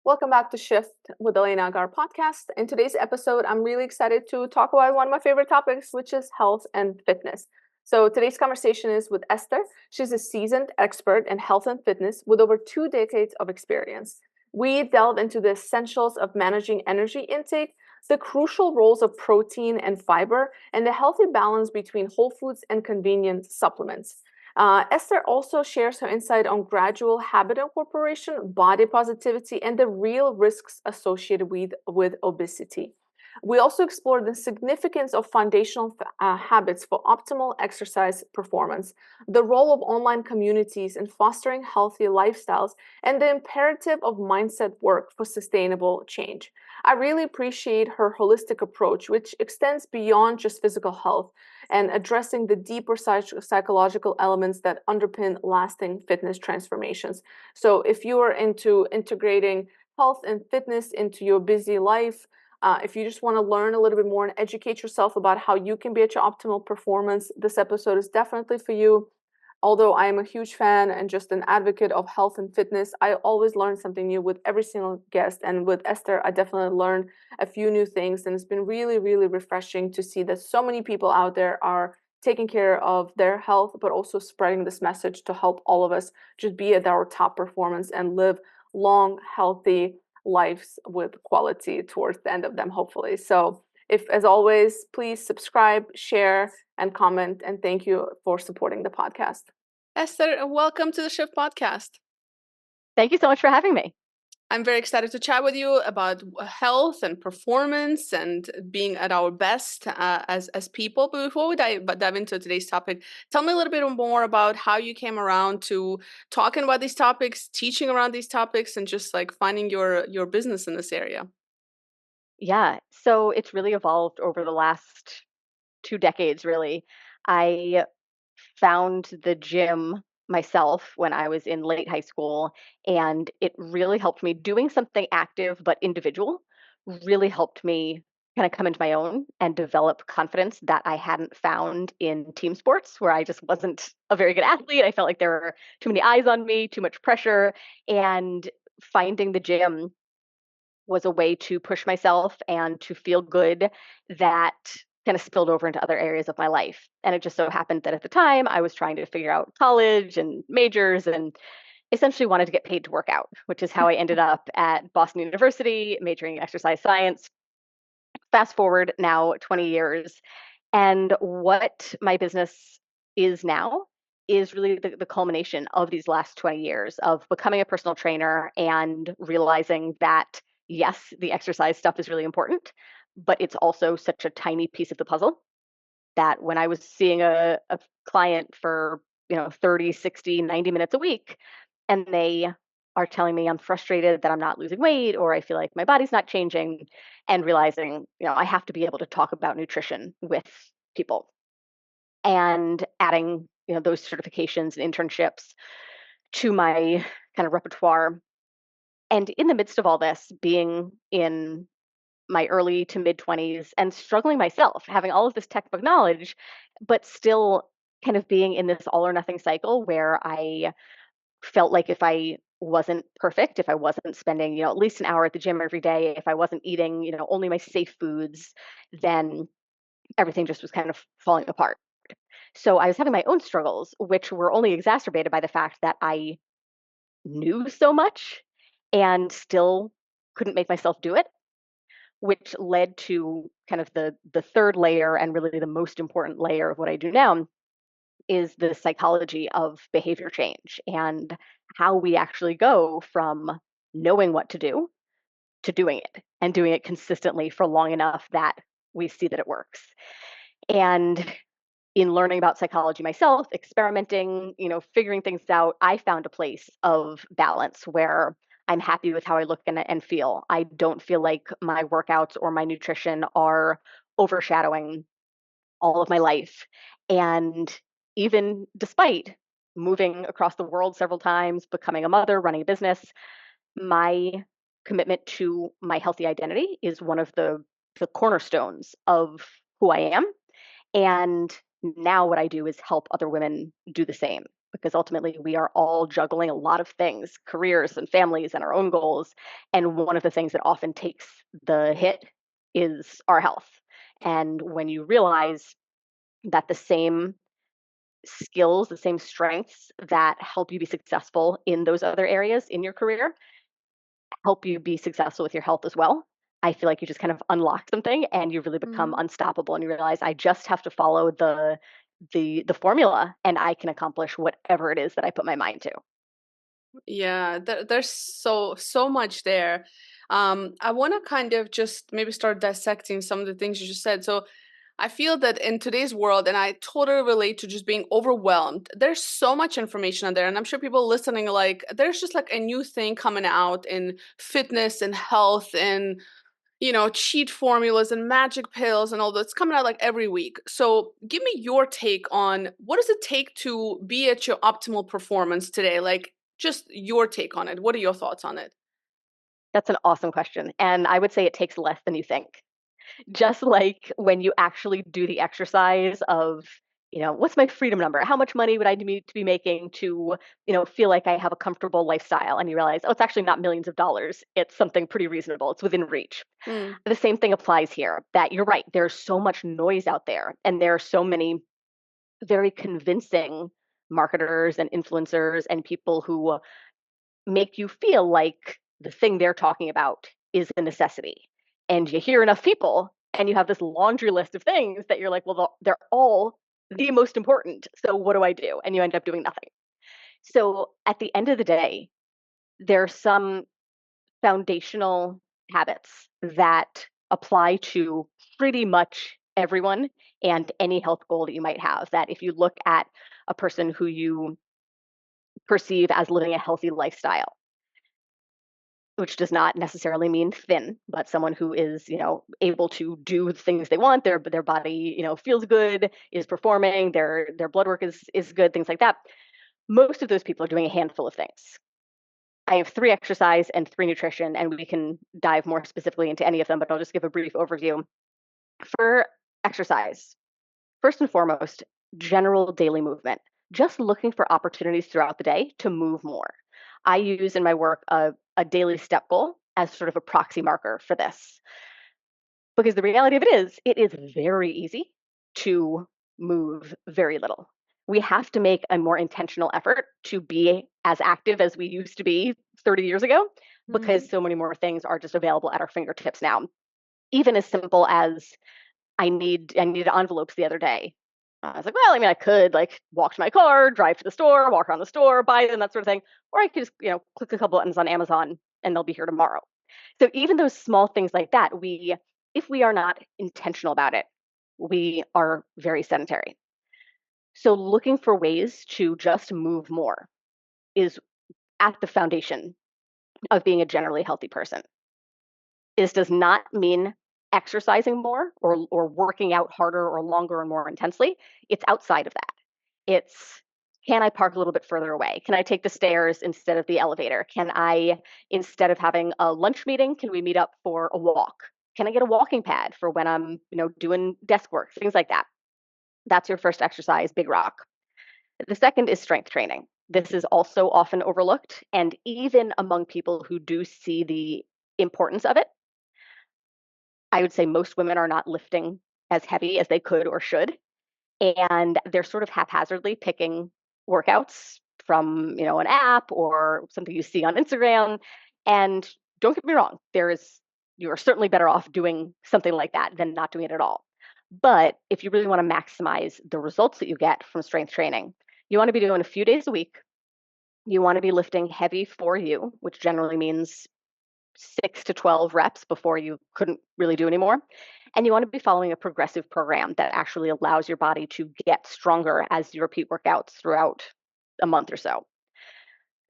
Welcome back to Shift with Elena Agar Podcast. In today's episode, I'm really excited to talk about one of my favorite topics, which is health and fitness. So today's conversation is with Esther. She's a seasoned expert in health and fitness with over 2 decades of experience. We delve into the essentials of managing energy intake, the crucial roles of protein and fiber, and the healthy balance between whole foods and convenient supplements. Esther also shares her insight on gradual habit incorporation, body positivity, and the real risks associated with obesity. We also explore the significance of foundational habits for optimal exercise performance, the role of online communities in fostering healthy lifestyles, and the imperative of mindset work for sustainable change. I really appreciate her holistic approach, which extends beyond just physical health and addressing the deeper psychological elements that underpin lasting fitness transformations. So, if you are into integrating health and fitness into your busy life, if you just want to learn a little bit more and educate yourself about how you can be at your optimal performance, this episode is definitely for you. Although I am a huge fan and just an advocate of health and fitness, I always learn something new with every single guest. And with Esther, I definitely learned a few new things. And it's been really, really refreshing to see that so many people out there are taking care of their health, but also spreading this message to help all of us just be at our top performance and live long, healthy lives with quality towards the end of them, hopefully. So, if, as always, please subscribe, share, and comment. And thank you for supporting the podcast. Esther, welcome to the Shift Podcast. Thank you so much for having me. I'm very excited to chat with you about health and performance and being at our best as people. But before we dive into today's topic, tell me a little bit more about how you came around to talking about these topics, teaching around these topics, and just like finding your business in this area. Yeah, so it's really evolved over the last 2 decades, really. I found the gym myself when I was in late high school, and it really helped me doing something active but individual, really helped me kind of come into my own and develop confidence that I hadn't found in team sports, where I just wasn't a very good athlete. I felt like there were too many eyes on me, too much pressure, and finding the gym was a way to push myself and to feel good that kind of spilled over into other areas of my life. And it just so happened that at the time I was trying to figure out college and majors and essentially wanted to get paid to work out, which is how I ended up at Boston University majoring in exercise science. Fast forward now 20 years. And what my business is now is really the culmination of these last 20 years of becoming a personal trainer and realizing that, yes, the exercise stuff is really important, but it's also such a tiny piece of the puzzle that when I was seeing a client for 30, 60, 90 minutes a week, and they are telling me I'm frustrated that I'm not losing weight or I feel like my body's not changing, and realizing I have to be able to talk about nutrition with people and adding those certifications and internships to my kind of repertoire. And in the midst of all this, being in my early to mid 20s and struggling myself, having all of this textbook knowledge, but still kind of being in this all or nothing cycle where I felt like if I wasn't perfect, if I wasn't spending, at least an hour at the gym every day, if I wasn't eating, only my safe foods, then everything just was kind of falling apart. So I was having my own struggles, which were only exacerbated by the fact that I knew so much and still couldn't make myself do it, which led to kind of the third layer and really the most important layer of what I do now is the psychology of behavior change and how we actually go from knowing what to do to doing it and doing it consistently for long enough that we see that it works. And in learning about psychology myself, experimenting, figuring things out, I found a place of balance where I'm happy with how I look and feel. I don't feel like my workouts or my nutrition are overshadowing all of my life. And even despite moving across the world several times, becoming a mother, running a business, my commitment to my healthy identity is one of the cornerstones of who I am. And now what I do is help other women do the same. because ultimately we are all juggling a lot of things, careers and families and our own goals. And one of the things that often takes the hit is our health. And when you realize that the same skills, the same strengths that help you be successful in those other areas in your career help you be successful with your health as well. I feel like you just kind of unlock something and you really become Mhm. unstoppable and you realize I just have to follow the formula and I can accomplish whatever it is that I put my mind to. Yeah, there's so much there. I want to kind of just maybe start dissecting some of the things you just said. So I feel that in today's world, and I totally relate to just being overwhelmed, there's so much information out there. And I'm sure people listening, like, there's just like a new thing coming out in fitness and health and, cheat formulas and magic pills and all that's coming out like every week. So give me your take on what does it take to be at your optimal performance today? Like, just your take on it. What are your thoughts on it? That's an awesome question. And I would say it takes less than you think. Just like when you actually do the exercise of, what's my freedom number? How much money would I need to be making to, feel like I have a comfortable lifestyle? And you realize, oh, it's actually not millions of dollars. It's something pretty reasonable. It's within reach. Mm, The same thing applies here, that you're right. There's so much noise out there, and there are so many very convincing marketers and influencers and people who make you feel like the thing they're talking about is a necessity. And you hear enough people and you have this laundry list of things that you're like, well, they're all the most important. So what do I do? And you end up doing nothing. So at the end of the day, there are some foundational habits that apply to pretty much everyone and any health goal that you might have. That if you look at a person who you perceive as living a healthy lifestyle, which does not necessarily mean thin, but someone who is, able to do the things they want, their body, feels good, is performing, their blood work is good, things like that. Most of those people are doing a handful of things. I have 3 exercise and 3 nutrition, and we can dive more specifically into any of them, but I'll just give a brief overview. For exercise, first and foremost, general daily movement, just looking for opportunities throughout the day to move more. I use in my work a daily step goal as sort of a proxy marker for this. Because the reality of it is very easy to move very little. We have to make a more intentional effort to be as active as we used to be 30 years ago because mhm, so many more things are just available at our fingertips now. Even as simple as I needed envelopes the other day. I was like, well, I mean, I could like walk to my car, drive to the store, walk around the store, buy them, that sort of thing, or I could just click a couple buttons on Amazon and they'll be here tomorrow. So even those small things like that, if we are not intentional about it, we are very sedentary. So looking for ways to just move more is at the foundation of being a generally healthy person. This does not mean exercising more or working out harder or longer and more intensely. It's outside of that. It's, can I park a little bit further away? Can I take the stairs instead of the elevator? Can I, instead of having a lunch meeting, can we meet up for a walk? Can I get a walking pad for when I'm, doing desk work, things like that? That's your first exercise, big rock. The second is strength training. This is also often overlooked. And even among people who do see the importance of it, I would say most women are not lifting as heavy as they could or should. And they're sort of haphazardly picking workouts from, an app or something you see on Instagram. And don't get me wrong, you are certainly better off doing something like that than not doing it at all. But if you really want to maximize the results that you get from strength training, you want to be doing a few days a week. You want to be lifting heavy for you, which generally means 6 to 12 reps before you couldn't really do anymore. And you want to be following a progressive program that actually allows your body to get stronger as you repeat workouts throughout a month or so.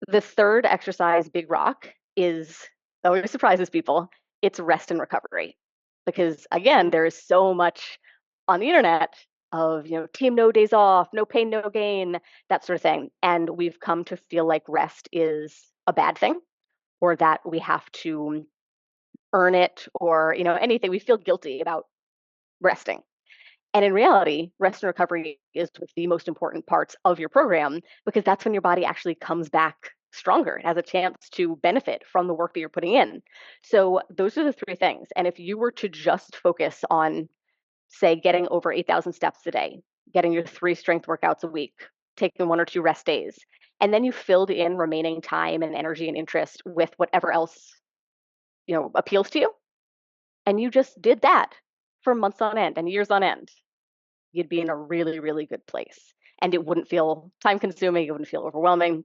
The third exercise, big rock, is always surprises people. It's rest and recovery. Because again, mm. there is so much on the internet of, team no days off, no pain, no gain, that sort of thing. And we've come to feel like rest is a bad thing or that we have to earn it or anything. We feel guilty about resting. And in reality, rest and recovery is one of the most important parts of your program because that's when your body actually comes back stronger. It has a chance to benefit from the work that you're putting in. So those are the three things. And if you were to just focus on, say, getting over 8,000 steps a day, getting your 3 strength workouts a week, taking 1 or 2 rest days, and then you filled in remaining time and energy and interest with whatever else, appeals to you, and you just did that for months on end and years on end, you'd be in a really, really good place. And it wouldn't feel time consuming, it wouldn't feel overwhelming.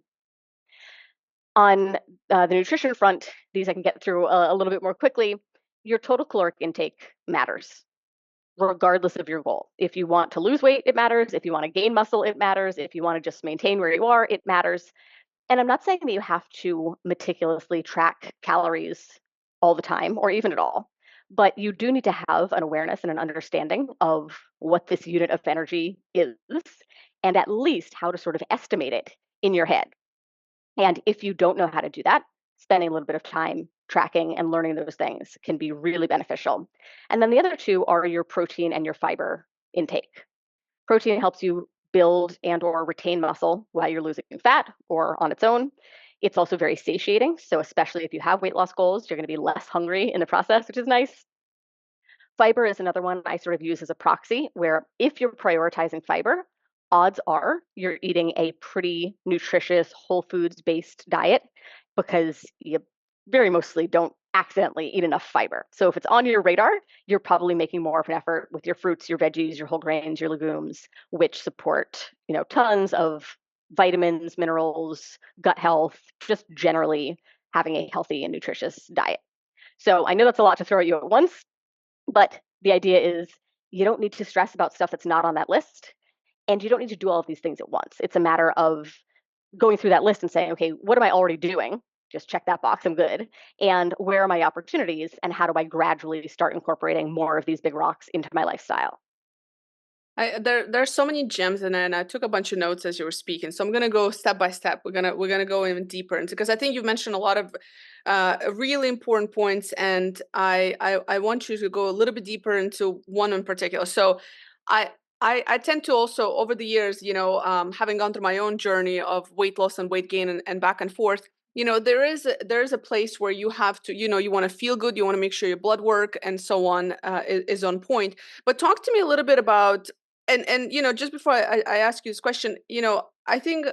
On the nutrition front, these I can get through a little bit more quickly. Your total caloric intake matters, regardless of your goal. If you want to lose weight, it matters. If you want to gain muscle, it matters. If you want to just maintain where you are, it matters. And I'm not saying that you have to meticulously track calories all the time or even at all, but you do need to have an awareness and an understanding of what this unit of energy is and at least how to sort of estimate it in your head. And if you don't know how to do that, spending a little bit of time tracking and learning those things can be really beneficial. And then the other two are your protein and your fiber intake. Protein helps you build and or retain muscle while you're losing fat or on its own. It's also very satiating. So especially if you have weight loss goals, you're going to be less hungry in the process, which is nice. Fiber is another one I sort of use as a proxy where if you're prioritizing fiber, odds are you're eating a pretty nutritious, whole foods based diet because you very mostly don't accidentally eat enough fiber. So if it's on your radar, you're probably making more of an effort with your fruits, your veggies, your whole grains, your legumes, which support, tons of vitamins, minerals, gut health, just generally having a healthy and nutritious diet. So I know that's a lot to throw at you at once, but the idea is you don't need to stress about stuff that's not on that list. And you don't need to do all of these things at once. It's a matter of going through that list and saying, okay, what am I already doing? Just check that box, I'm good. And where are my opportunities? And how do I gradually start incorporating more of these big rocks into my lifestyle? There's so many gems in it, and I took a bunch of notes as you were speaking. So I'm gonna go step by step. We're gonna go even deeper into because I think you've mentioned a lot of really important points, and I want you to go a little bit deeper into one in particular. So I. I tend to also over the years, having gone through my own journey of weight loss and weight gain and back and forth, there is a place where you have to, you want to feel good, you want to make sure your blood work and so on is on point. But talk to me a little bit about and just before I ask you this question, I think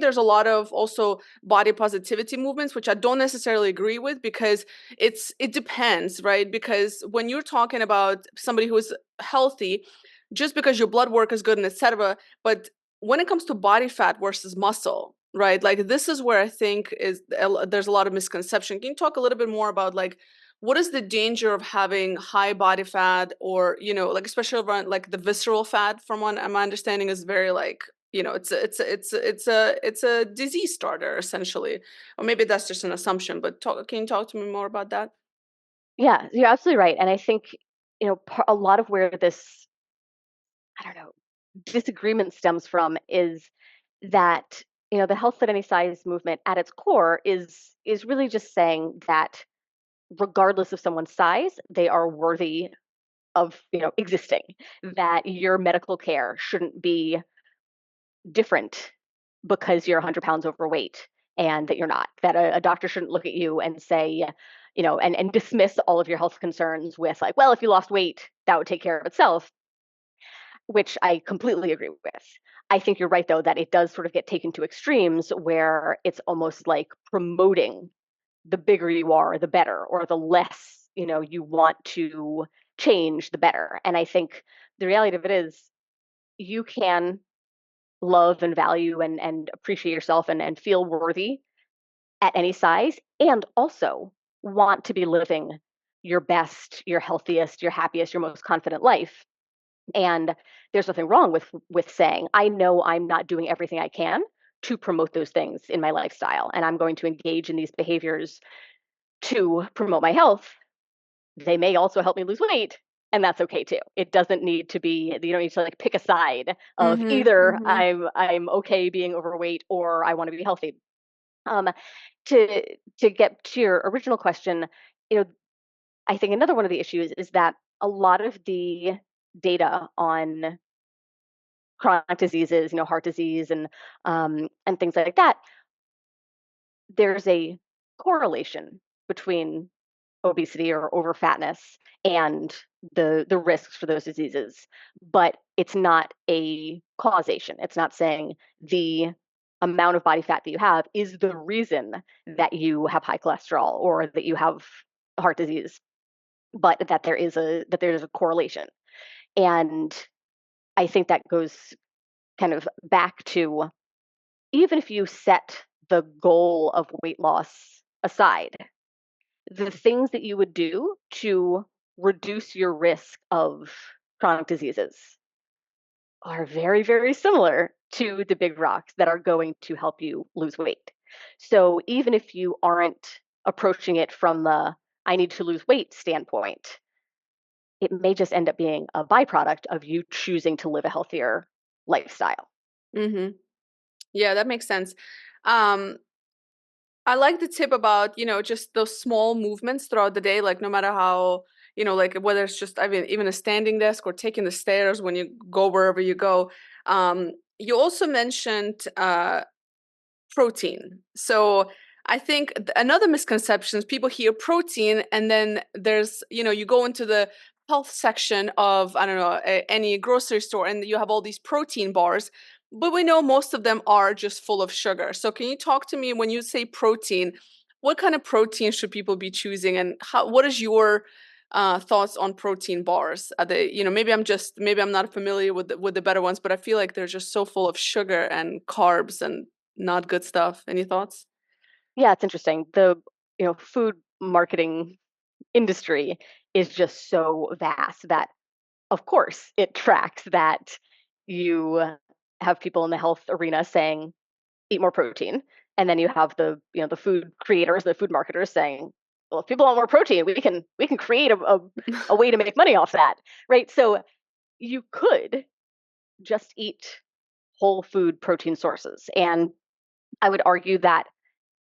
there's a lot of also body positivity movements which I don't necessarily agree with because it depends, right? Because when you're talking about somebody who is healthy, just because your blood work is good and etc., but when it comes to body fat versus muscle, right, like this is where I think there's a lot of misconception. Can you talk a little bit more about like what is the danger of having high body fat or like especially around like the visceral fat from what my understanding is very like it's a disease starter essentially, or maybe that's just an assumption, but can you talk to me more about that? Yeah, you're absolutely right. And I think, a lot of where this, I don't know, disagreement stems from is that, the health at any size movement at its core is really just saying that regardless of someone's size, they are worthy of, existing, that your medical care shouldn't be different because you're 100 pounds overweight and that you're not, that a doctor shouldn't look at you and say, and dismiss all of your health concerns with like, well, if you lost weight, that would take care of itself, which I completely agree with. I think you're right, though, that it does sort of get taken to extremes where it's almost like promoting the bigger you are, the better, or the less, you want to change, the better. And I think the reality of it is you can love and value and appreciate yourself and feel worthy at any size and also want to be living your best, your healthiest, your happiest, your most confident life. And there's nothing wrong with saying, I know I'm not doing everything I can to promote those things in my lifestyle, and I'm going to engage in these behaviors to promote my health. They may also help me lose weight, and that's okay too. It doesn't need to be, you don't need to like pick a side of Mm-hmm, either mm-hmm. I'm okay being overweight or I want to be healthy. Um, to get to your original question, you know, I think another one of the issues is that a lot of the data on chronic diseases, heart disease and things like that, there's a correlation between obesity or overfatness and the risks for those diseases, but it's not a causation. It's not saying the amount of body fat that you have is the reason that you have high cholesterol or that you have heart disease, but that there's a correlation. And I think that goes kind of back to, even if you set the goal of weight loss aside, the things that you would do to reduce your risk of chronic diseases are very, very similar to the big rocks that are going to help you lose weight. So even if you aren't approaching it from the I need to lose weight standpoint, it may just end up being a byproduct of you choosing to live a healthier lifestyle. Mm-hmm. Yeah, that makes sense. Um, I like the tip about, just those small movements throughout the day, like no matter how, like whether it's just, I mean, even a standing desk or taking the stairs when you go wherever you go. You also mentioned protein. So I think another misconception is people hear protein and then there's, you go into the health section of, I don't know, any grocery store and you have all these protein bars, but we know most of them are just full of sugar. So can you talk to me when you say protein, what kind of protein should people be choosing and what is your thoughts on protein bars? Are they, maybe I'm not familiar with the better ones, but I feel like they're just so full of sugar and carbs and not good stuff. Any thoughts? Yeah, it's interesting. The food marketing industry is just so vast that, of course, it tracks that you have people in the health arena saying eat more protein, and then you have the food creators, the food marketers saying, well, if people want more protein, we can create a way to make money off that, right? So you could just eat whole food protein sources, and I would argue that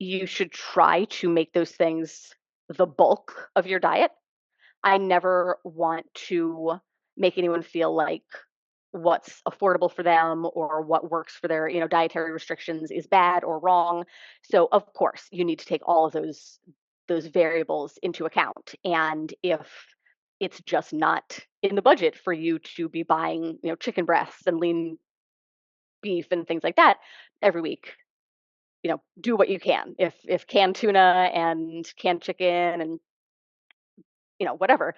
you should try to make those things the bulk of your diet. I never want to make anyone feel like what's affordable for them or what works for their, dietary restrictions is bad or wrong. So of course, you need to take all of those variables into account. And if it's just not in the budget for you to be buying, chicken breasts and lean beef and things like that every week, do what you can. If canned tuna and canned chicken and whatever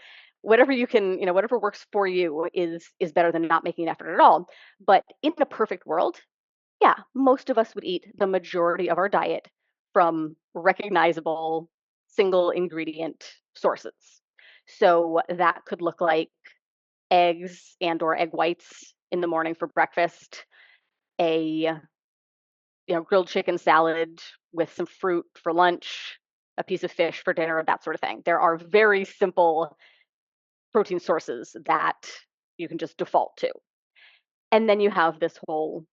you can, whatever works for you is better than not making an effort at all. But in a perfect world, yeah, most of us would eat the majority of our diet from recognizable single ingredient sources. So that could look like eggs and or egg whites in the morning for breakfast, a grilled chicken salad with some fruit for lunch, a piece of fish for dinner, that sort of thing. There are very simple protein sources that you can just default to. And then you have this whole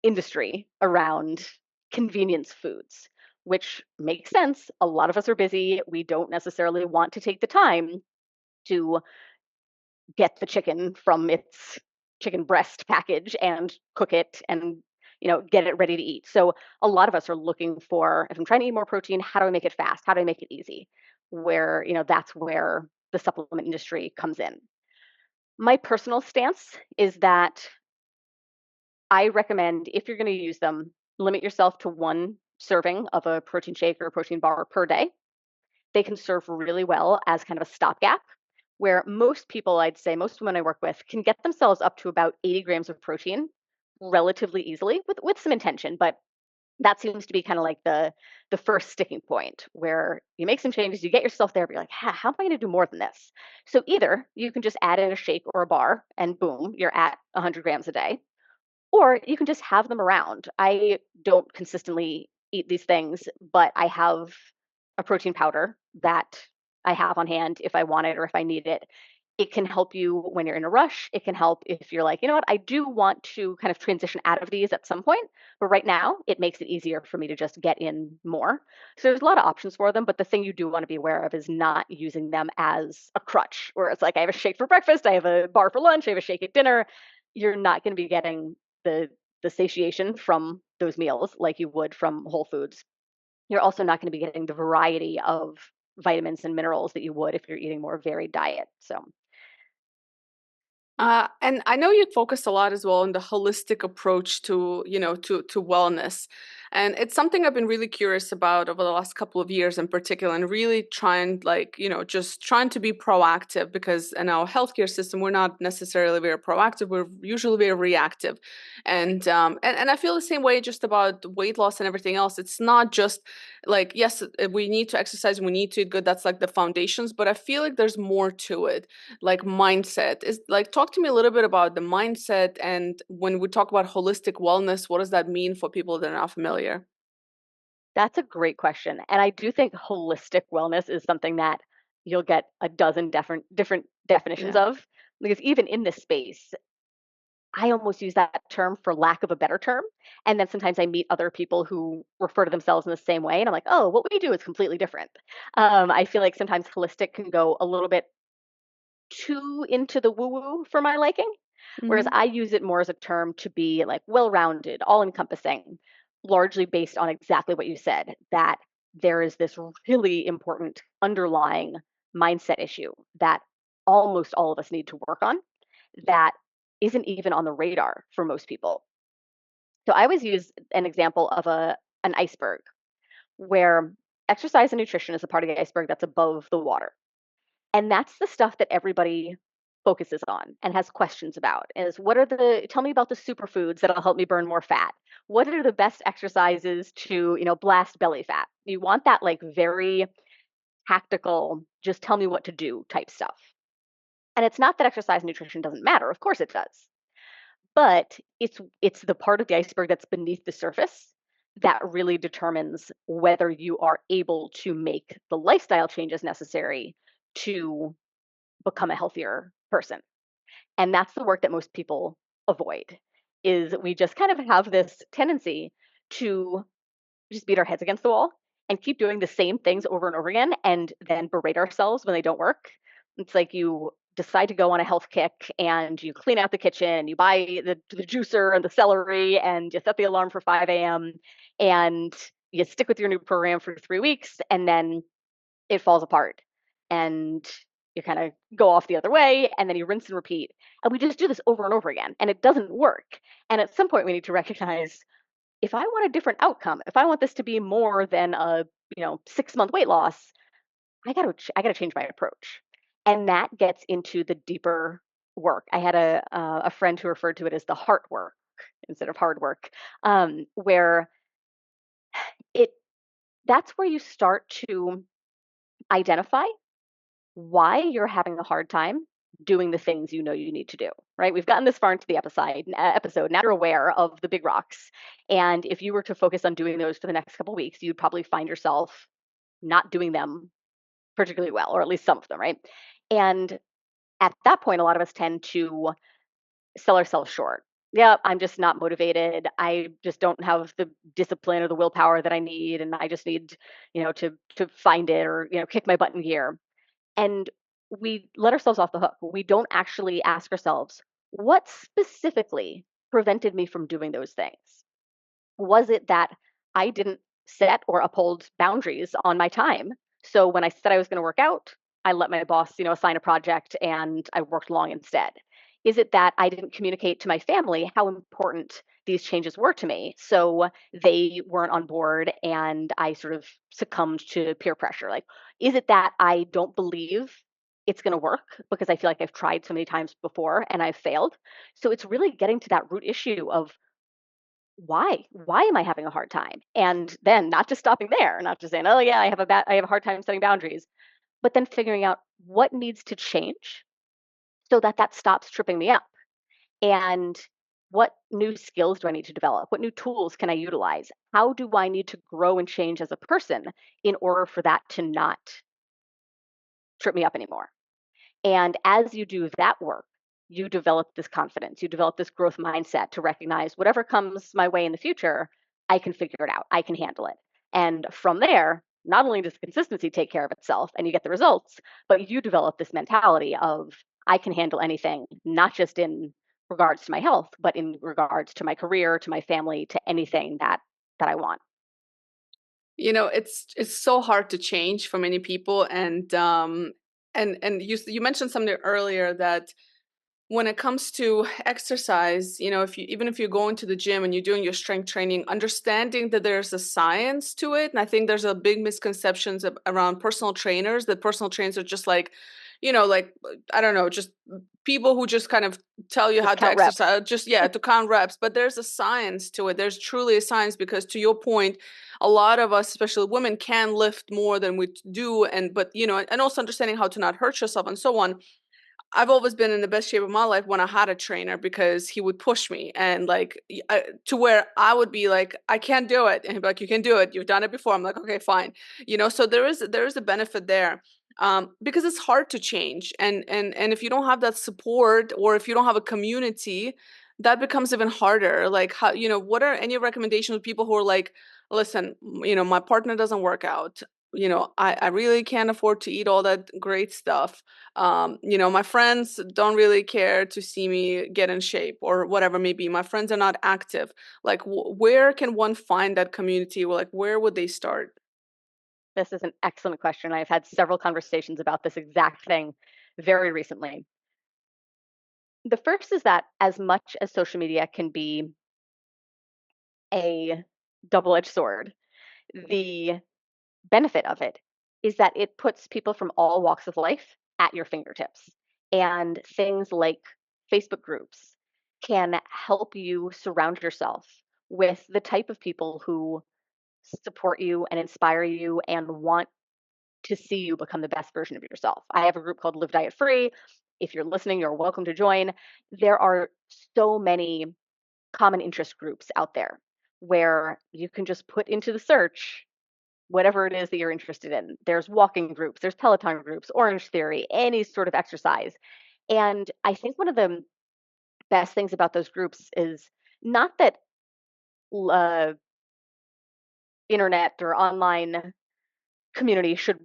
industry around convenience foods, which makes sense. A lot of us are busy. We don't necessarily want to take the time to get the chicken from its chicken breast package and cook it and get it ready to eat. So a lot of us are looking for, if I'm trying to eat more protein, how do I make it fast? How do I make it easy? Where, that's where the supplement industry comes in. My personal stance is that I recommend, if you're going to use them, limit yourself to one serving of a protein shake or a protein bar per day. They can serve really well as kind of a stopgap, where most people, I'd say most women I work with, can get themselves up to about 80 grams of protein relatively easily with some intention. But that seems to be kind of like the first sticking point, where you make some changes, you get yourself there, but you're like, how am I going to do more than this? So either you can just add in a shake or a bar and boom, you're at 100 grams a day, or you can just have them around. I don't consistently eat these things, but I have a protein powder that I have on hand if I want it or if I need it. It can help you when you're in a rush. It can help if you're like, you know what, I do want to kind of transition out of these at some point, but right now it makes it easier for me to just get in more. So there's a lot of options for them, but the thing you do want to be aware of is not using them as a crutch, where it's like, I have a shake for breakfast, I have a bar for lunch, I have a shake at dinner. You're not going to be getting the satiation from those meals like you would from Whole Foods. You're also not going to be getting the variety of vitamins and minerals that you would if you're eating more varied diet. So And I know you focus a lot as well on the holistic approach to, to wellness. And it's something I've been really curious about over the last couple of years in particular, and really trying, like, just trying to be proactive, because in our healthcare system, we're not necessarily very proactive. We're usually very reactive. And I feel the same way just about weight loss and everything else. It's not just like, yes, we need to exercise, we need to eat good. That's like the foundations, but I feel like there's more to it, like mindset. Is like, talk to me a little bit about the mindset, and when we talk about holistic wellness, what does that mean for people that are not familiar? that's a great question. And I do think holistic wellness is something that you'll get a dozen different definitions Yeah. of. Because even in this space, I almost use that term for lack of a better term. And then sometimes I meet other people who refer to themselves in the same way. And I'm like, oh, what we do is completely different. I feel like sometimes holistic can go a little bit too into the woo woo for my liking. Whereas Hmm. I use it more as a term to be like well rounded, all encompassing, largely based on exactly what you said, that there is this really important underlying mindset issue that almost all of us need to work on that isn't even on the radar for most people. So I always use an example of an iceberg where exercise and nutrition is a part of the iceberg that's above the water. And that's the stuff that everybody focuses on and has questions about is what are tell me about the superfoods that'll help me burn more fat. What are the best exercises to, blast belly fat? You want that like very tactical, just tell me what to do type stuff. And it's not that exercise and nutrition doesn't matter. Of course it does. But it's the part of the iceberg that's beneath the surface that really determines whether you are able to make the lifestyle changes necessary to become a healthier person. And that's the work that most people avoid is we just kind of have this tendency to just beat our heads against the wall and keep doing the same things over and over again and then berate ourselves when they don't work. It's like you decide to go on a health kick and you clean out the kitchen, you buy the juicer and the celery and you set the alarm for 5 a.m. and you stick with your new program for 3 weeks and then it falls apart and you kind of go off the other way and then you rinse and repeat. And we just do this over and over again and it doesn't work. And at some point we need to recognize if I want a different outcome, if I want this to be more than a, 6-month weight loss, I got to change my approach. And that gets into the deeper work. I had a friend who referred to it as the heart work instead of hard work, where it that's where you start to identify why you're having a hard time doing the things you know you need to do, right? We've gotten this far into the episode. Now you're aware of the big rocks. And if you were to focus on doing those for the next couple of weeks, you'd probably find yourself not doing them particularly well, or at least some of them, right? And at that point, a lot of us tend to sell ourselves short. Yeah, I'm just not motivated. I just don't have the discipline or the willpower that I need. And I just need, to find it or, kick my butt in gear. And we let ourselves off the hook. We don't actually ask ourselves, what specifically prevented me from doing those things? Was it that I didn't set or uphold boundaries on my time? So when I said I was going to work out, I let my boss, assign a project and I worked long instead. Is it that I didn't communicate to my family how important these changes were to me? So they weren't on board and I sort of succumbed to peer pressure. Like, is it that I don't believe it's going to work because I feel like I've tried so many times before and I've failed? So it's really getting to that root issue of why am I having a hard time? And then not just stopping there, not just saying, oh yeah, I have a hard time setting boundaries, but then figuring out what needs to change so that that stops tripping me up. And what new skills do I need to develop? What new tools can I utilize? How do I need to grow and change as a person in order for that to not trip me up anymore? And as you do that work, you develop this confidence, you develop this growth mindset to recognize whatever comes my way in the future, I can figure it out, I can handle it. And from there, not only does consistency take care of itself and you get the results, but you develop this mentality of I can handle anything, not just in regards to my health, but in regards to my career, to my family, to anything that I want. It's so hard to change for many people, and you mentioned something earlier that when it comes to exercise, if you even if you're going to the gym and you're doing your strength training, understanding that there's a science to it. And I think there's a big misconceptions around personal trainers, that personal trainers are just like, like, I don't know, just people who just kind of tell you how Just to count reps. exercise, just, yeah, to count reps. But there's a science to it. There's truly a science, because to your point, a lot of us, especially women, can lift more than we do. And also understanding how to not hurt yourself and so on. I've always been in the best shape of my life when I had a trainer, because he would push me, and like, to where I would be like, I can't do it, and he'd be like, you can do it. You've done it before. I'm like, okay, fine. So there is a benefit there, because it's hard to change, and if you don't have that support, or if you don't have a community, that becomes even harder. Like, how, what are any recommendations with people who are like, listen, my partner doesn't work out. I really can't afford to eat all that great stuff. My friends don't really care to see me get in shape, or whatever may be. My friends are not active. Like, where can one find that community? Like, where would they start? This is an excellent question. I've had several conversations about this exact thing very recently. The first is that as much as social media can be a double-edged sword, the benefit of it is that it puts people from all walks of life at your fingertips. And things like Facebook groups can help you surround yourself with the type of people who support you and inspire you and want to see you become the best version of yourself. I have a group called Live Diet Free. If you're listening, you're welcome to join. There are so many common interest groups out there where you can just put into the search whatever it is that you're interested in. There's walking groups, there's Peloton groups, Orange Theory, any sort of exercise. And I think one of the best things about those groups is not that uh, internet or online community should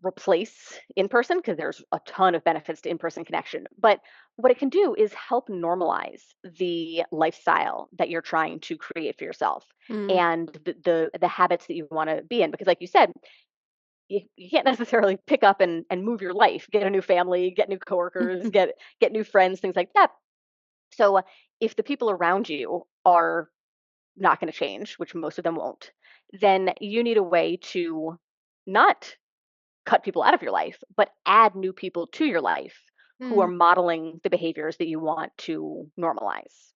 replace in person, because there's a ton of benefits to in person connection. But what it can do is help normalize the lifestyle that you're trying to create for yourself, Mm. and the habits that you want to be in. Because, like you said, you can't necessarily pick up and move your life, get a new family, get new coworkers, get new friends, things like that. So if the people around you are not going to change, which most of them won't, then you need a way to not cut people out of your life, but add new people to your life who are Mm. modeling the behaviors that you want to normalize.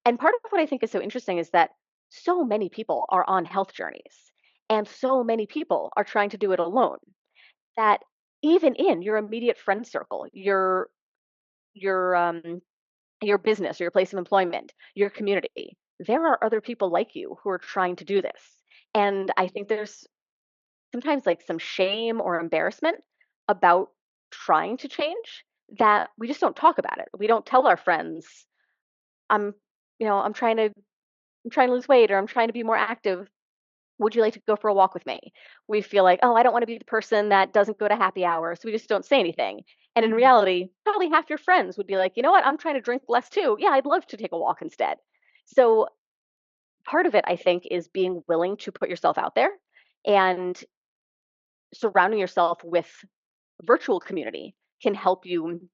And part of what I think is so interesting is that so many people are on health journeys, and so many people are trying to do it alone, that even in your immediate friend circle, your your business or your place of employment, your community, there are other people like you who are trying to do this. And I think there's sometimes like some shame or embarrassment about trying to change, that we just don't talk about it. We don't tell our friends, I'm, I'm trying to lose weight, or I'm trying to be more active. Would you like to go for a walk with me? We feel like, oh, I don't want to be the person that doesn't go to happy hour, so we just don't say anything. And in Mhm. reality, probably half your friends would be like, you know what, I'm trying to drink less too. Yeah, I'd love to take a walk instead. So part of it, I think, is being willing to put yourself out there and surrounding yourself with virtual community can help you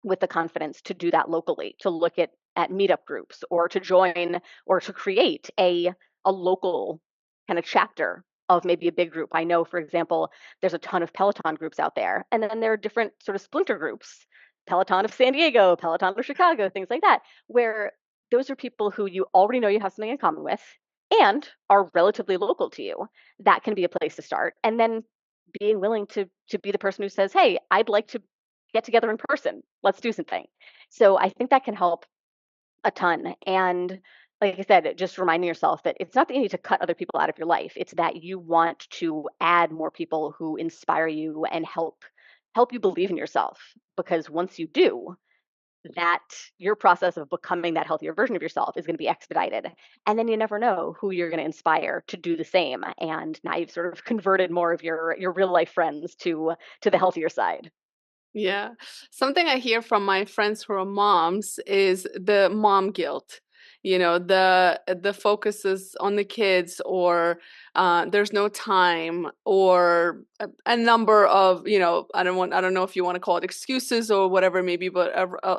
with the confidence to do that locally, to look at meetup groups, or to join or to create a local kind of chapter of maybe a big group. I know, for example, there's a ton of Peloton groups out there, and then there are different sort of splinter groups, Peloton of San Diego, Peloton of Chicago, things like that, where those are people who you already know you have something in common with and are relatively local to you. That can be a place to start. And then being willing to be the person who says, hey, I'd like to get together in person. Let's do something. So I think that can help a ton. And like I said, just reminding yourself that it's not that you need to cut other people out of your life. It's that you want to add more people who inspire you and help help you believe in yourself. Because once you do, that your process of becoming that healthier version of yourself is going to be expedited. And then you never know who you're going to inspire to do the same. And now you've sort of converted more of your real life friends to the healthier side. Yeah. Something I hear from my friends who are moms is the mom guilt. The focus is on the kids, or there's no time, or a number of, I don't know if you want to call it excuses or whatever maybe, but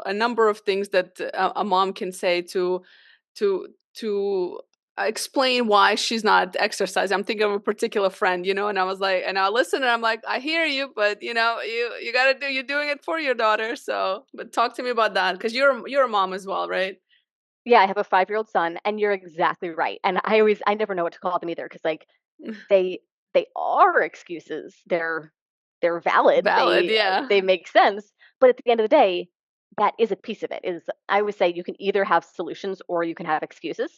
a number of things that a mom can say to explain why she's not exercising. I'm thinking of a particular friend, and I was like, and I listen, and I'm like, I hear you, but you gotta you're doing it for your daughter. So, but talk to me about that, because you're a mom as well, right? Yeah, I have a 5-year-old son, and you're exactly right. And I never know what to call them either, because like they they are excuses. They're valid. Valid, yeah. They make sense. But at the end of the day, that is a piece of it. Is I always say you can either have solutions or you can have excuses.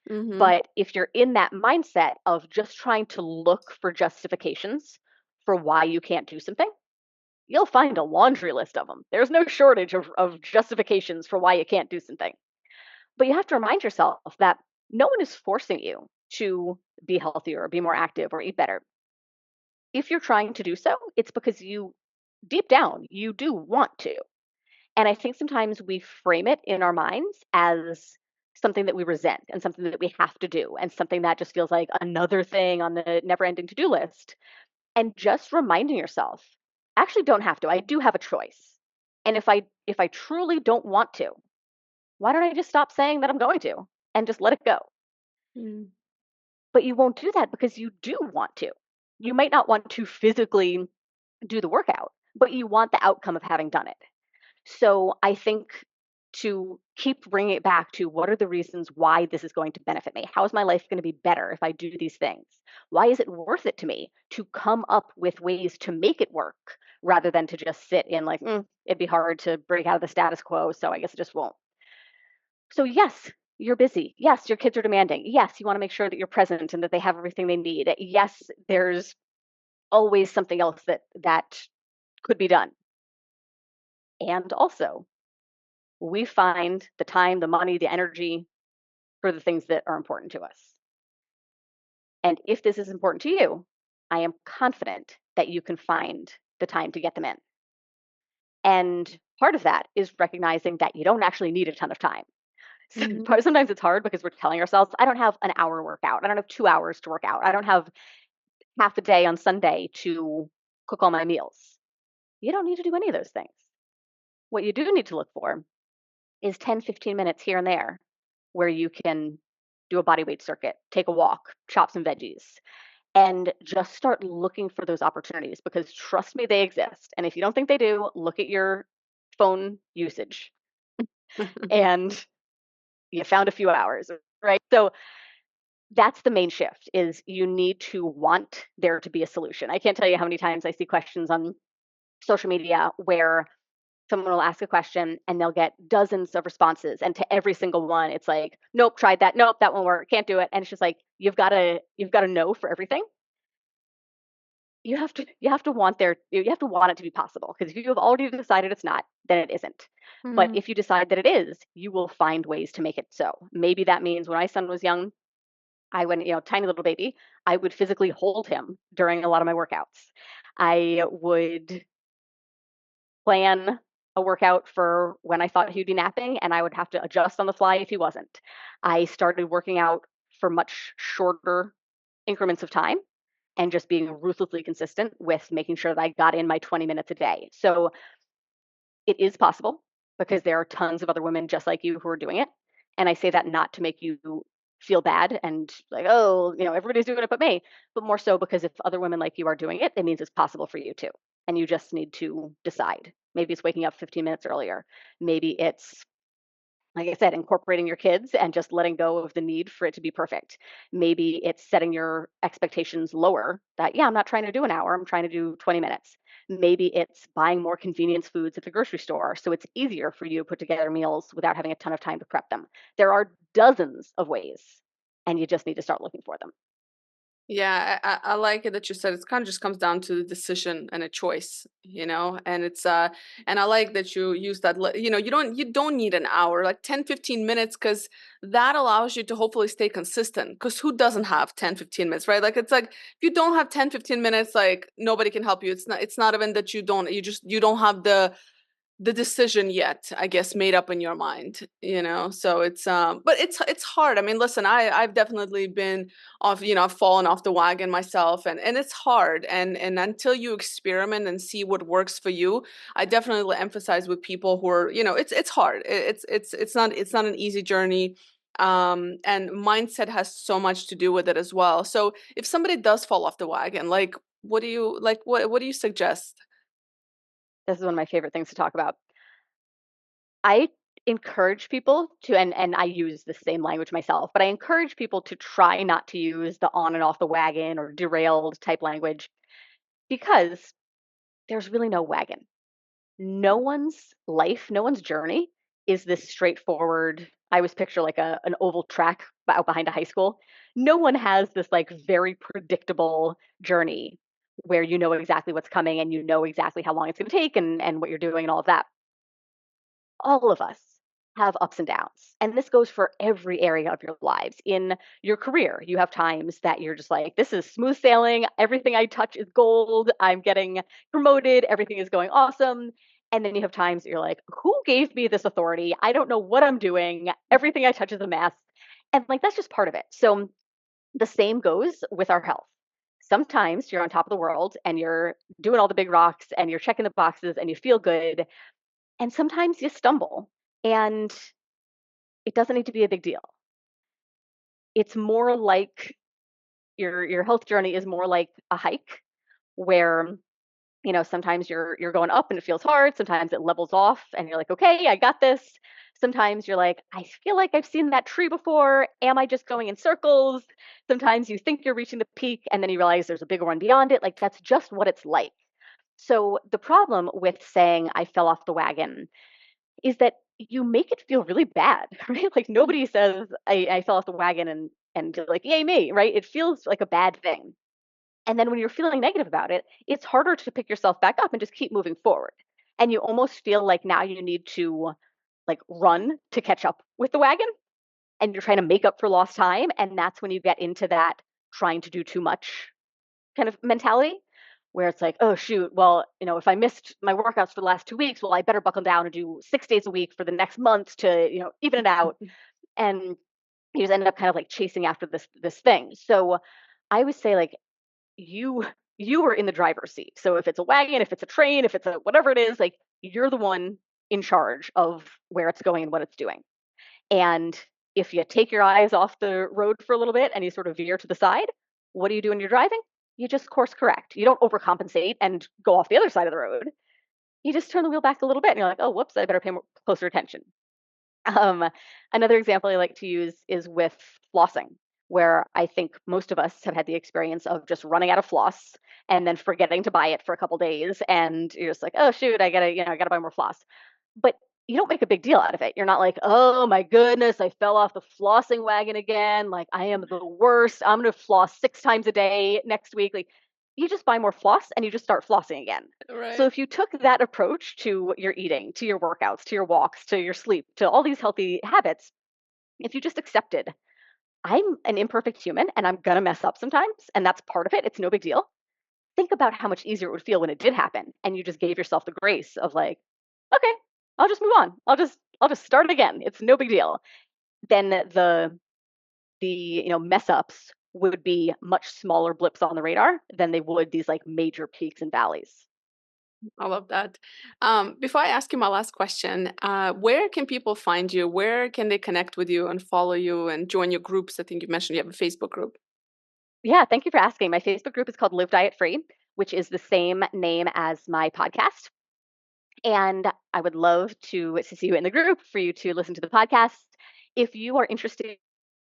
Mm-hmm. But if you're in that mindset of just trying to look for justifications for why you can't do something, you'll find a laundry list of them. There's no shortage of justifications for why you can't do something. But you have to remind yourself that no one is forcing you to be healthier or be more active or eat better. If you're trying to do so, it's because deep down, you do want to. And I think sometimes we frame it in our minds as something that we resent and something that we have to do and something that just feels like another thing on the never ending to do list. And just reminding yourself, I actually don't have to. I do have a choice. And if I truly don't want to, why don't I just stop saying that I'm going to and just let it go? Mm. But you won't do that because you do want to. You might not want to physically do the workout, but you want the outcome of having done it. So I think to keep bringing it back to what are the reasons why this is going to benefit me? How is my life going to be better if I do these things? Why is it worth it to me to come up with ways to make it work rather than to just sit in like, it'd be hard to break out of the status quo, so I guess it just won't. So, yes, you're busy. Yes, your kids are demanding. Yes, you want to make sure that you're present and that they have everything they need. Yes, there's always something else that could be done. And also, we find the time, the money, the energy for the things that are important to us. And if this is important to you, I am confident that you can find the time to get them in. And part of that is recognizing that you don't actually need a ton of time. Mm-hmm. Sometimes it's hard because we're telling ourselves, I don't have an hour workout. I don't have 2 hours to work out. I don't have half a day on Sunday to cook all my meals. You don't need to do any of those things. What you do need to look for is 10, 15 minutes here and there where you can do a body weight circuit, take a walk, chop some veggies, and just start looking for those opportunities because trust me, they exist. And if you don't think they do, look at your phone usage and you found a few hours, right? So that's the main shift is you need to want there to be a solution. I can't tell you how many times I see questions on social media where someone will ask a question and they'll get dozens of responses and to every single one it's like nope, tried that, nope, that won't work, can't do it. And it's just like you've got to know for everything. You have to want it to be possible because if you have already decided it's not, then it isn't. But Mm-hmm. if you decide that it is, you will find ways to make it so. Maybe that means when my son was young, I went, tiny little baby, I would physically hold him during a lot of my workouts. I would plan a workout for when I thought he'd be napping, and I would have to adjust on the fly if he wasn't. I started working out for much shorter increments of time and just being ruthlessly consistent with making sure that I got in my 20 minutes a day. So it is possible because there are tons of other women just like you who are doing it. And I say that not to make you feel bad and like, oh, everybody's doing it but me, but more so because if other women like you are doing it, it means it's possible for you too. And you just need to decide. Maybe it's waking up 15 minutes earlier. Maybe it's, like I said, incorporating your kids and just letting go of the need for it to be perfect. Maybe it's setting your expectations lower that, yeah, I'm not trying to do an hour, I'm trying to do 20 minutes. Maybe it's buying more convenience foods at the grocery store so it's easier for you to put together meals without having a ton of time to prep them. There are dozens of ways, and you just need to start looking for them. Yeah, I like it that you said it kind of just comes down to the decision and a choice, and it's and I like that you use that, you don't need an hour, like 10-15 minutes, because that allows you to hopefully stay consistent. Because who doesn't have 10-15 minutes, right? Like it's like if you don't have 10-15 minutes, like nobody can help you. It's not even that you don't have the decision yet, I guess, made up in your mind. So but it's hard. I mean, listen, I've definitely been off, I've fallen off the wagon myself, and it's hard, and until you experiment and see what works for you. I definitely emphasize with people who are, it's hard. It's not an easy journey. And mindset has so much to do with it as well. So if somebody does fall off the wagon, like, what do you suggest? This is one of my favorite things to talk about. I encourage people to, and I use the same language myself, but I encourage people to try not to use the on and off the wagon or derailed type language, because there's really no wagon. No one's life, no one's journey is this straightforward. I always picture like an oval track out behind a high school. No one has this like very predictable journey where you know exactly what's coming and you know exactly how long it's going to take and what you're doing and all of that. All of us have ups and downs. And this goes for every area of your lives. In your career, you have times that you're just like, this is smooth sailing. Everything I touch is gold. I'm getting promoted. Everything is going awesome. And then you have times that you're like, who gave me this authority? I don't know what I'm doing. Everything I touch is a mess. And like, that's just part of it. So the same goes with our health. Sometimes you're on top of the world and you're doing all the big rocks and you're checking the boxes and you feel good, and sometimes you stumble, and it doesn't need to be a big deal. It's more like your health journey is more like a hike where, sometimes you're going up and it feels hard, sometimes it levels off and you're like, okay, I got this. Sometimes you're like, I feel like I've seen that tree before. Am I just going in circles? Sometimes you think you're reaching the peak and then you realize there's a bigger one beyond it. Like, that's just what it's like. So the problem with saying I fell off the wagon is that you make it feel really bad, right? Like, nobody says I fell off the wagon and like, yay me, right? It feels like a bad thing. And then when you're feeling negative about it, it's harder to pick yourself back up and just keep moving forward. And you almost feel like now you need to like run to catch up with the wagon, and you're trying to make up for lost time. And that's when you get into that trying to do too much kind of mentality, where it's like, oh shoot, well, if I missed my workouts for the last 2 weeks, well, I better buckle down and do 6 days a week for the next month to, even it out. And you just end up kind of like chasing after this thing. So I would say, like, you you are in the driver's seat. So if it's a wagon, if it's a train, if it's a whatever it is, like, you're the one in charge of where it's going and what it's doing. And if you take your eyes off the road for a little bit and you sort of veer to the side, what do you do when you're driving? You just course correct. You don't overcompensate and go off the other side of the road. You just turn the wheel back a little bit and you're like, oh, whoops, I better pay more, closer attention. Um, Another example I like to use is with flossing, where I think most of us have had the experience of just running out of floss and then forgetting to buy it for a couple days, and you're just like, oh shoot, I gotta buy more floss. But you don't make a big deal out of it. You're not like, oh my goodness, I fell off the flossing wagon again. Like, I am the worst. I'm gonna floss 6 times a day next week. Like, you just buy more floss and you just start flossing again. So Right. if you took that approach to your eating, to your workouts, to your walks, to your sleep, to all these healthy habits, if you just accepted, I'm an imperfect human and I'm going to mess up sometimes, and that's part of it, it's no big deal. Think about how much easier it would feel when it did happen and you just gave yourself the grace of like, okay, I'll just move on. I'll just start again. It's no big deal. Then the mess ups would be much smaller blips on the radar than they would these like major peaks and valleys. I love that. Before I ask you my last question, where can people find you? Where can they connect with you and follow you and join your groups? I think you mentioned you have a Facebook group. Yeah, thank you for asking. My Facebook group is called Live Diet Free, which is the same name as my podcast. And I would love to see you in the group, for you to listen to the podcast. If you are interested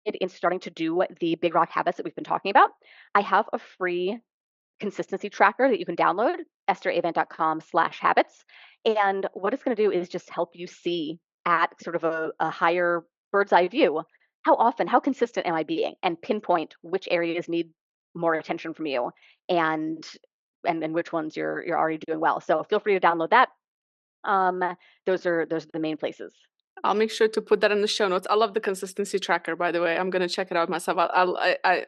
in starting to do the big rock habits that we've been talking about, I have a free consistency tracker that you can download, estheravent.com/habits. And what it's going to do is just help you see at sort of a higher bird's eye view, how often, how consistent am I being, and pinpoint which areas need more attention from you, and and which ones you're already doing well. So feel free to download that. Um, those are the main places. I'll make sure to put that in the show notes. I love the consistency tracker, by the way. I'm gonna check it out myself.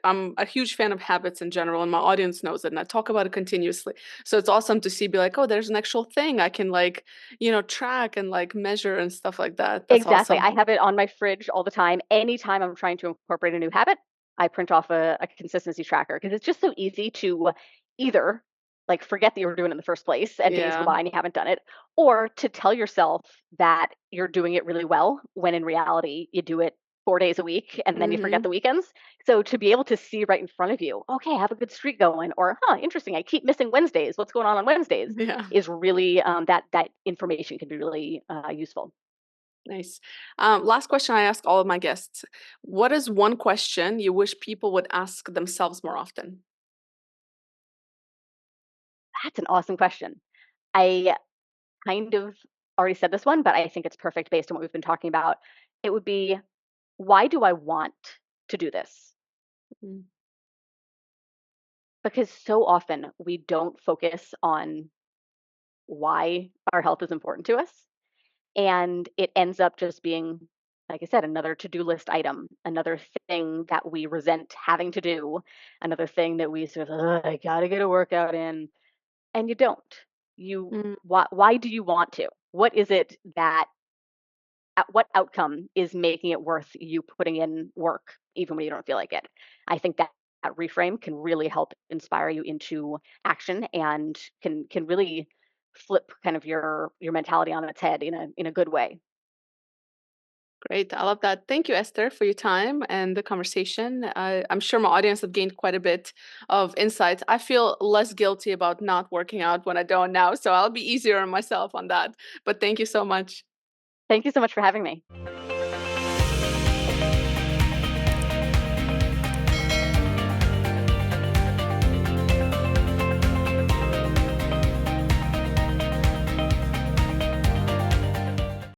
I'm a huge fan of habits in general, and my audience knows it, and I talk about it continuously. So it's awesome to see, be like, oh, there's an actual thing I can like, track and like measure and stuff like that. That's Exactly. awesome. I have it on my fridge all the time. Anytime I'm trying to incorporate a new habit, I print off a consistency tracker because it's just so easy to either like forget that you were doing it in the first place and days go Yeah. by and you haven't done it, or to tell yourself that you're doing it really well when in reality you do it 4 days a week and then you forget Mm-hmm. the weekends. So to be able to see right in front of you, okay, I have a good streak going, or interesting, I keep missing Wednesdays. What's going on Wednesdays? Yeah. Is really that information can be really useful. Nice. Last question I ask all of my guests. What is one question you wish people would ask themselves more often? That's an awesome question. I kind of already said this one, but I think it's perfect based on what we've been talking about. It would be, why do I want to do this? Mm. Because so often we don't focus on why our health is important to us. And it ends up just being, like I said, another to do list item, another thing that we resent having to do, another thing that we sort of, I got to get a workout in. And you don't. Mm. Why do you want to? What is it that what outcome is making it worth you putting in work even when you don't feel like it? I think that reframe can really help inspire you into action and can really flip kind of your mentality on its head in a good way. Great. I love that. Thank you, Esther, for your time and the conversation. I'm sure my audience have gained quite a bit of insight. I feel less guilty about not working out when I don't now, so I'll be easier on myself on that. But thank you so much. Thank you so much for having me.